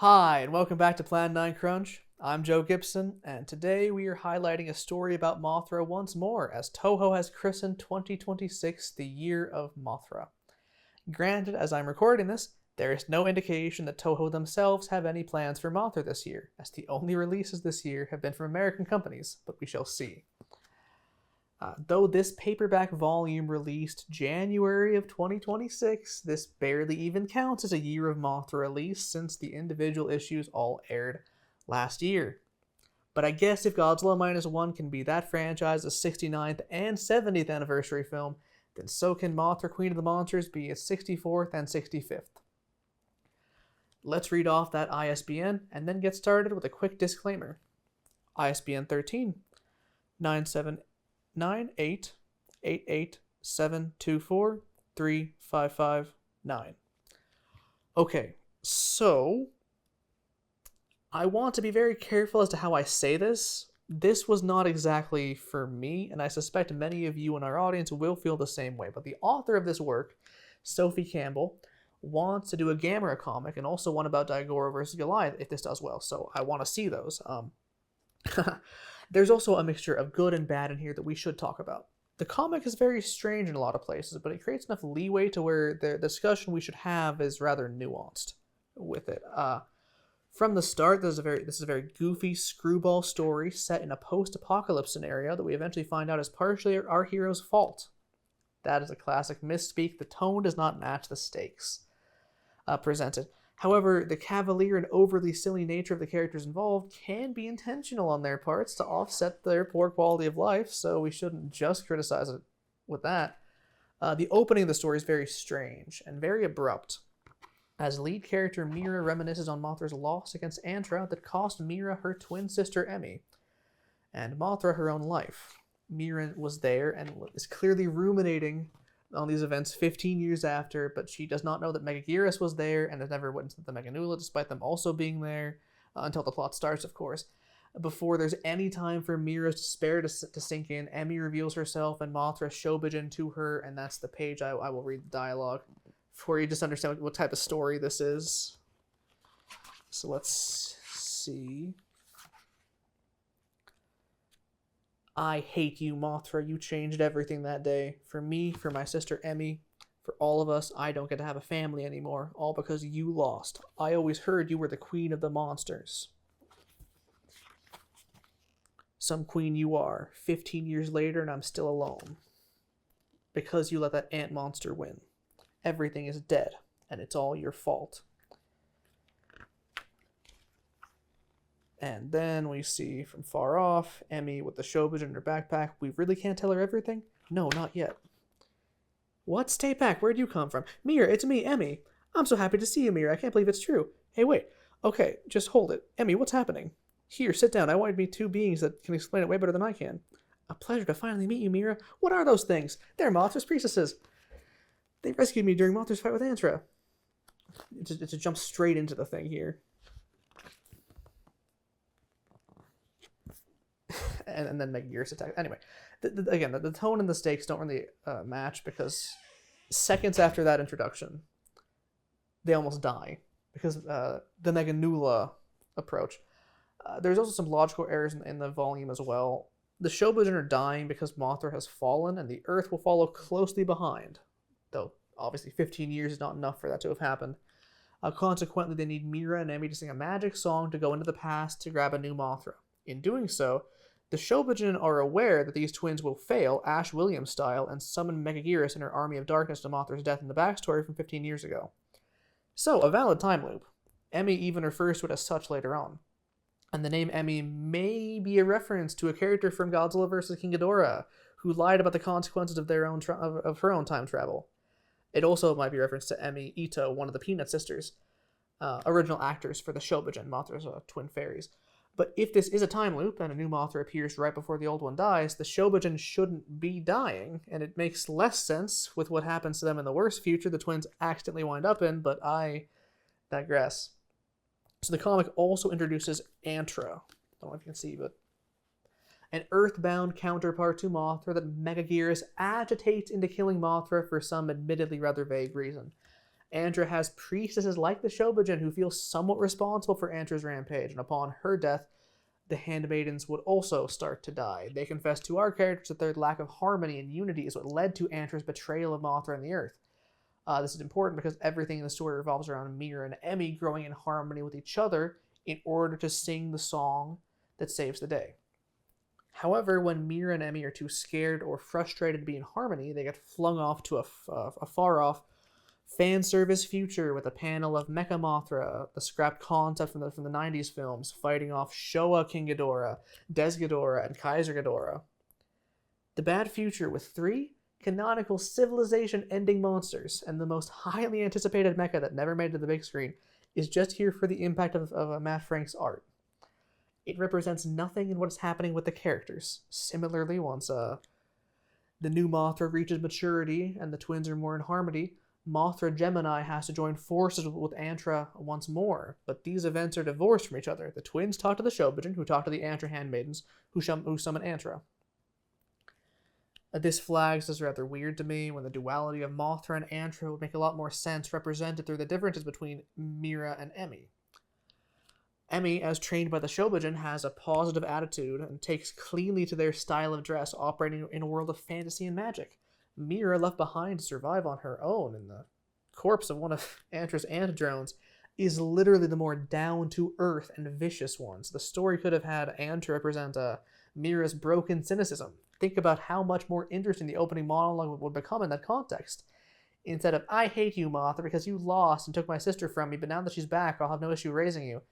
Hi, and welcome back to Plan 9 Crunch. I'm Joe Gibson, and today we are highlighting a story about Mothra once more, as Toho has christened 2026 the Year of Mothra. Granted, as I'm recording this, there is no indication that Toho themselves have any plans for Mothra this year, as the only releases this year have been from American companies, but we shall see. Though this paperback volume released January of 2026, this barely even counts as a Year of Mothra release since the individual issues all aired last year. But I guess if Godzilla Minus One can be that franchise's 69th and 70th anniversary film, then so can Mothra Queen of the Monsters be its 64th and 65th. Let's read off that ISBN and then get started with a quick disclaimer. ISBN 13 97887243559. Okay, so I want to be very careful as to how I say this. This was not exactly for me, and I suspect many of you in our audience will feel the same way. But the author of this work, Sophie Campbell, wants to do a Gamera comic and also one about Daigoro versus Goliath if this does well. So I want to see those. There's also a mixture of good and bad in here that we should talk about. The comic is very strange in a lot of places, but it creates enough leeway to where the discussion we should have is rather nuanced with it. From the start, this is a very goofy screwball story set in a post-apocalypse scenario that we eventually find out is partially our hero's fault. That is a classic misspeak. The tone does not match the stakes presented. However, the cavalier and overly silly nature of the characters involved can be intentional on their parts to offset their poor quality of life, so we shouldn't just criticize it with that. The opening of the story is very strange and very abrupt, as lead character Mira reminisces on Mothra's loss against Antra that cost Mira her twin sister Emmy, and Mothra her own life. Mira was there and is clearly ruminating on these events 15 years after, but she does not know that Megaguirus was there and has never witnessed the Meganula, despite them also being there, until the plot starts, of course. Before there's any time for Mira's despair to sink in, Emmy reveals herself and Mothra Shobijin to her, and that's the page I will read the dialogue for you just understand what type of story this is. So let's see. I hate you, Mothra. You changed everything that day. For me, for my sister Emmy, for all of us, I don't get to have a family anymore, all because you lost. I always heard you were the queen of the monsters. Some queen you are. 15 years later and I'm still alone. Because you let that ant monster win. Everything is dead, and it's all your fault. And then we see from far off, Emmy with the Shobijin in her backpack. We really can't tell her everything? No, not yet. What? Stay back. Where'd you come from? Mira, it's me, Emmy. I'm so happy to see you, Mira. I can't believe it's true. Hey, wait. Okay, just hold it. Emmy, what's happening? Here, sit down. I wanted to meet two beings that can explain it way better than I can. A pleasure to finally meet you, Mira. What are those things? They're Mothra's priestesses. They rescued me during Mothra's fight with Antra. It's a jump straight into the thing here. And then Megaguirus attack. Anyway, again, the tone and the stakes don't really match because seconds after that introduction, they almost die because the Meganula approach. There's also some logical errors in the volume as well. The Shobijin are dying because Mothra has fallen, and the Earth will follow closely behind. Though, obviously, 15 years is not enough for that to have happened. Consequently, they need Mira and Emmy to sing a magic song to go into the past to grab a new Mothra. In doing so, the Shobijin are aware that these twins will fail, Ash Williams style, and summon Megaguirus and her army of darkness to Mothra's death in the backstory from 15 years ago. So, a valid time loop. Emmy even refers to it as such later on. And the name Emmy may be a reference to a character from Godzilla vs. King Ghidorah, who lied about the consequences of her own time travel. It also might be a reference to Emmy Ito, one of the Peanut sisters, original actors for the Shobijin, Mothra's twin fairies. But if this is a time loop and a new Mothra appears right before the old one dies, the Shobijin shouldn't be dying, and it makes less sense with what happens to them in the worst future the twins accidentally wind up in, but I digress. So the comic also introduces Antra. I don't know if you can see, but an earthbound counterpart to Mothra that Megaguirus agitates into killing Mothra for some admittedly rather vague reason. Andra has priestesses like the Shobijin who feel somewhat responsible for Andra's rampage, and upon her death, the handmaidens would also start to die. They confess to our characters that their lack of harmony and unity is what led to Andra's betrayal of Mothra and the Earth. This is important because everything in the story revolves around Mira and Emmy growing in harmony with each other in order to sing the song that saves the day. However, when Mira and Emmy are too scared or frustrated to be in harmony, they get flung off to a far-off fan service future with a panel of Mecha Mothra, the scrapped concept from the 90s films, fighting off Showa King Ghidorah, Des Ghidorah, and Kaiser Ghidorah. The bad future with 3 canonical civilization-ending monsters, and the most highly anticipated mecha that never made it to the big screen, is just here for the impact of Matt Frank's art. It represents nothing in what is happening with the characters. Similarly, once the new Mothra reaches maturity and the twins are more in harmony, Mothra Gemini has to join forces with Antra once more, but these events are divorced from each other. The twins talk to the Shobijin, who talk to the Antra handmaidens, who summon Antra. This flags as rather weird to me, when the duality of Mothra and Antra would make a lot more sense represented through the differences between Mira and Emmy. Emmy, as trained by the Shobijin, has a positive attitude and takes cleanly to their style of dress, operating in a world of fantasy and magic. Mira, left behind to survive on her own, and the corpse of one of Antra's antidrones is literally the more down-to-earth and vicious one. So the story could have had Antra represent Mira's broken cynicism. Think about how much more interesting the opening monologue would become in that context. Instead of, I hate you, Mothra, because you lost and took my sister from me, but now that she's back, I'll have no issue raising you.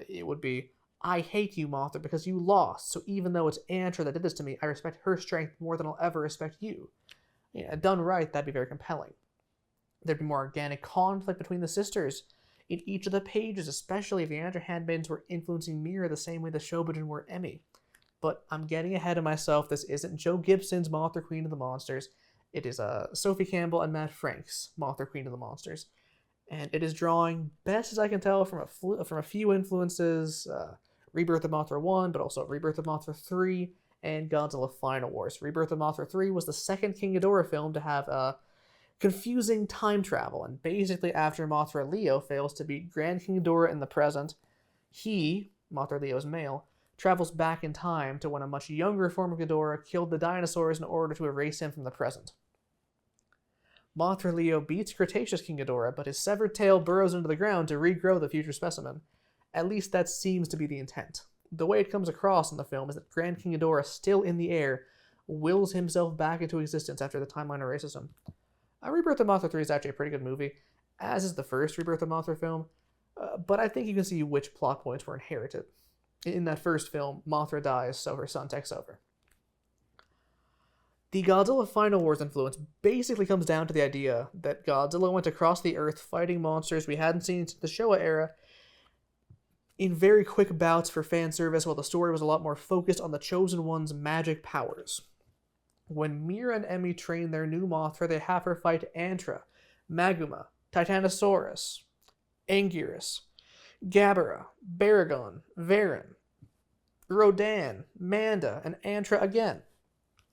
It would be, I hate you, Mothra, because you lost, so even though it's Antra that did this to me, I respect her strength more than I'll ever respect you. Yeah, done right, that'd be very compelling. There'd be more organic conflict between the sisters in each of the pages, especially if the Antra handmaidens were influencing Mira the same way the Shobijin were Emmy. But I'm getting ahead of myself. This isn't Joe Gibson's Mothra Queen of the Monsters. It is Sophie Campbell and Matt Frank's Mothra Queen of the Monsters. And it is drawing, best as I can tell, from a few influences, Rebirth of Mothra 1, but also Rebirth of Mothra 3, and Godzilla Final Wars. Rebirth of Mothra 3 was the second King Ghidorah film to have confusing time travel, and basically after Mothra Leo fails to beat Grand King Ghidorah in the present, he, Mothra Leo's male, travels back in time to when a much younger form of Ghidorah killed the dinosaurs in order to erase him from the present. Mothra Leo beats Cretaceous King Ghidorah, but his severed tail burrows into the ground to regrow the future specimen. At least that seems to be the intent. The way it comes across in the film is that Grand King Ghidorah, still in the air, wills himself back into existence after the timeline erases him. Rebirth of Mothra 3 is actually a pretty good movie, as is the first Rebirth of Mothra film, but I think you can see which plot points were inherited. In that first film, Mothra dies, so her son takes over. The Godzilla Final Wars influence basically comes down to the idea that Godzilla went across the Earth fighting monsters we hadn't seen since the Showa era in very quick bouts for fan service, while the story was a lot more focused on the Chosen One's magic powers. When Mira and Emmy train their new Mothra, they have her fight Antra, Maguma, Titanosaurus, Anguirus, Gabara, Baragon, Varan, Rodan, Manda, and Antra again.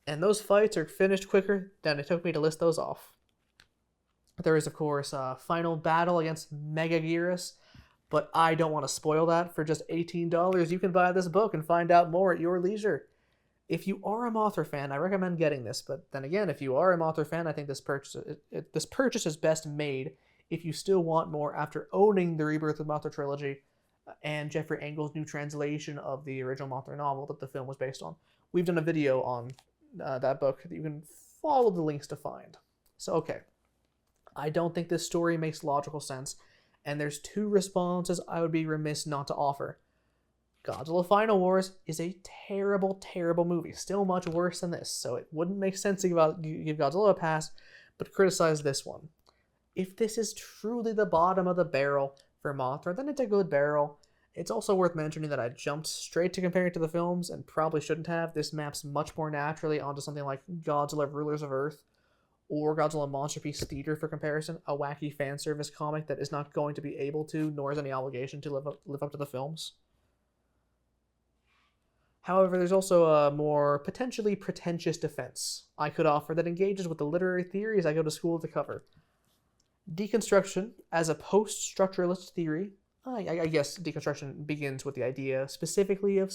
And those fights are finished quicker than it took me to list those off. There is, of course, a final battle against Megaguirus, but I don't want to spoil that. For just $18, you can buy this book and find out more at your leisure. If you are a Mothra fan, I recommend getting this, but then again, if you are a Mothra fan, I think this purchase is best made if you still want more after owning the Rebirth of Mothra trilogy and Jeffrey Engel's new translation of the original Mothra novel that the film was based on. We've done a video on that book that you can follow the links to find. So, okay. I don't think this story makes logical sense, and there's 2 responses I would be remiss not to offer. Godzilla Final Wars is a terrible, terrible movie. Still much worse than this, so it wouldn't make sense to give Godzilla a pass, but criticize this one. If this is truly the bottom of the barrel for Mothra, then it's a good barrel. It's also worth mentioning that I jumped straight to compare it to the films, and probably shouldn't have. This maps much more naturally onto something like Godzilla Rulers of Earth, or Godzilla Monster Piece Theater for comparison, a wacky fan service comic that is not going to be able to, nor is any obligation to live up to the films. However, there's also a more potentially pretentious defense I could offer that engages with the literary theories I go to school to cover. Deconstruction as a post-structuralist theory. I guess deconstruction begins with the idea specifically of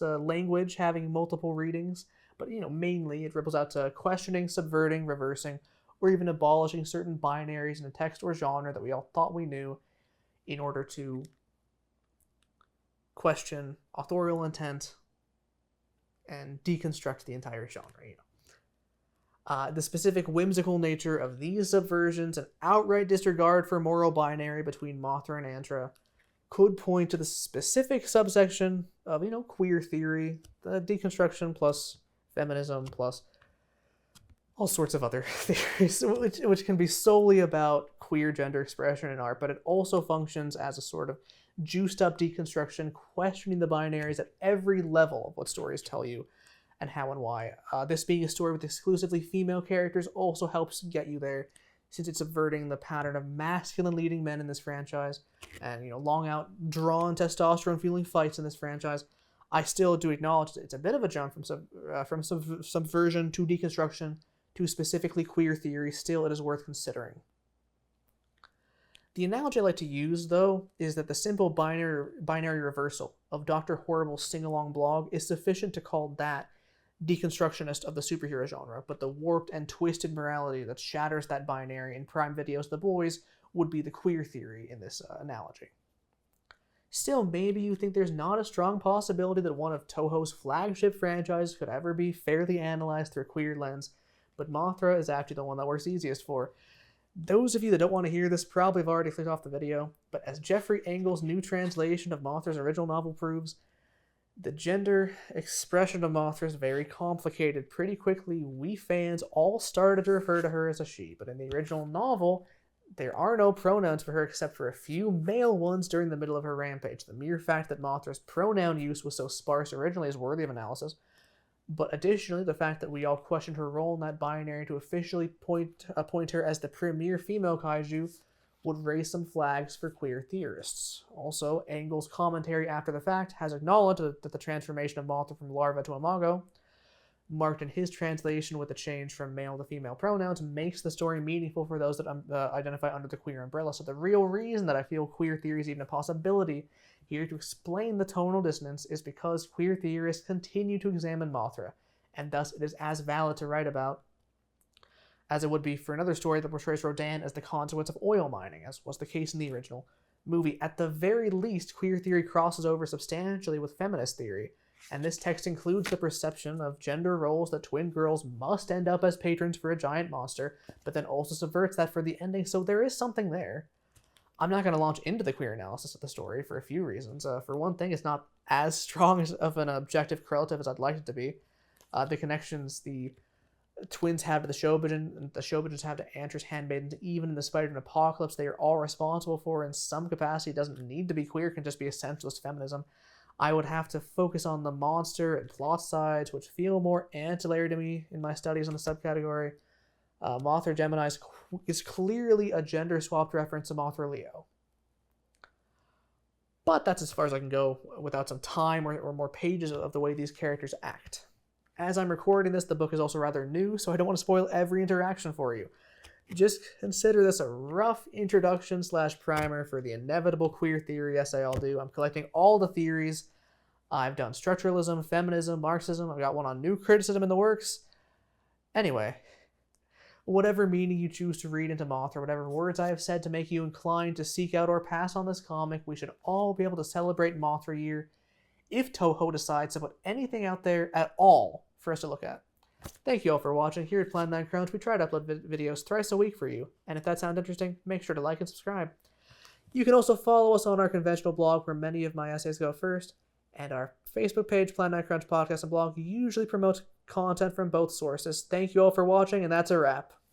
language having multiple readings, but mainly it ripples out to questioning, subverting, reversing, or even abolishing certain binaries in a text or genre that we all thought we knew in order to question authorial intent and deconstruct the entire genre. The specific whimsical nature of these subversions and outright disregard for moral binary between Mothra and Antra could point to the specific subsection of, queer theory, the deconstruction plus feminism plus all sorts of other theories, which can be solely about queer gender expression in art, but it also functions as a sort of juiced up deconstruction, questioning the binaries at every level of what stories tell you and how and why. This being a story with exclusively female characters also helps get you there, since it's subverting the pattern of masculine leading men in this franchise, and long out drawn testosterone fueling fights in this franchise. I still do acknowledge that it's a bit of a jump from subversion to deconstruction to specifically queer theory. Still, it is worth considering. The analogy I like to use, though, is that the simple binary reversal of Dr. Horrible's sing-along blog is sufficient to call that deconstructionist of the superhero genre, but the warped and twisted morality that shatters that binary in Prime Video's The Boys would be the queer theory in this analogy. Still, maybe you think there's not a strong possibility that one of Toho's flagship franchises could ever be fairly analyzed through a queer lens, but Mothra is actually the one that works easiest for. Those of you that don't want to hear this probably have already clicked off the video, but as Jeffrey Engel's new translation of Mothra's original novel proves, the gender expression of Mothra is very complicated. Pretty quickly, we fans all started to refer to her as a she, but in the original novel, there are no pronouns for her except for a few male ones during the middle of her rampage. The mere fact that Mothra's pronoun use was so sparse originally is worthy of analysis, but additionally, the fact that we all questioned her role in that binary to officially appoint her as the premier female kaiju would raise some flags for queer theorists. Also, Engel's commentary after the fact has acknowledged that the transformation of Mothra from larva to imago, marked in his translation with the change from male to female pronouns, makes the story meaningful for those that identify under the queer umbrella. So the real reason that I feel queer theory is even a possibility here to explain the tonal dissonance is because queer theorists continue to examine Mothra, and thus it is as valid to write about as it would be for another story that portrays Rodan as the consequence of oil mining, as was the case in the original movie. At the very least, queer theory crosses over substantially with feminist theory, and this text includes the perception of gender roles that twin girls must end up as patrons for a giant monster, but then also subverts that for the ending, so there is something there. I'm not going to launch into the queer analysis of the story for a few reasons. For one thing, it's not as strong of an objective correlative as I'd like it to be. The connections the twins have to the Shobijin, and the Shobijins have to Antra's handmaidens, even in the Spider-Man Apocalypse, they are all responsible for in some capacity. It doesn't need to be queer, it can just be essentialist feminism. I would have to focus on the monster and plot sides, which feel more ancillary to me in my studies on the subcategory. Mothra Gemini is clearly a gender-swapped reference to Mothra Leo. But that's as far as I can go without some time or more pages of the way these characters act. As I'm recording this, the book is also rather new, so I don't want to spoil every interaction for you. Just consider this a rough introduction / primer for the inevitable queer theory essay I'll do. I'm collecting all the theories. I've done structuralism, feminism, Marxism. I've got one on new criticism in the works. Anyway, whatever meaning you choose to read into Mothra, whatever words I have said to make you inclined to seek out or pass on this comic, we should all be able to celebrate Mothra Year if Toho decides to put anything out there at all for us to look at. Thank you all for watching. Here at Plan 9 Crowns, we try to upload videos thrice a week for you, and if that sounds interesting, make sure to like and subscribe. You can also follow us on our conventional blog where many of my essays go first, and our Facebook page, Plan 9 Crowns Podcast and Blog, usually promotes content from both sources. Thank you all for watching, and that's a wrap.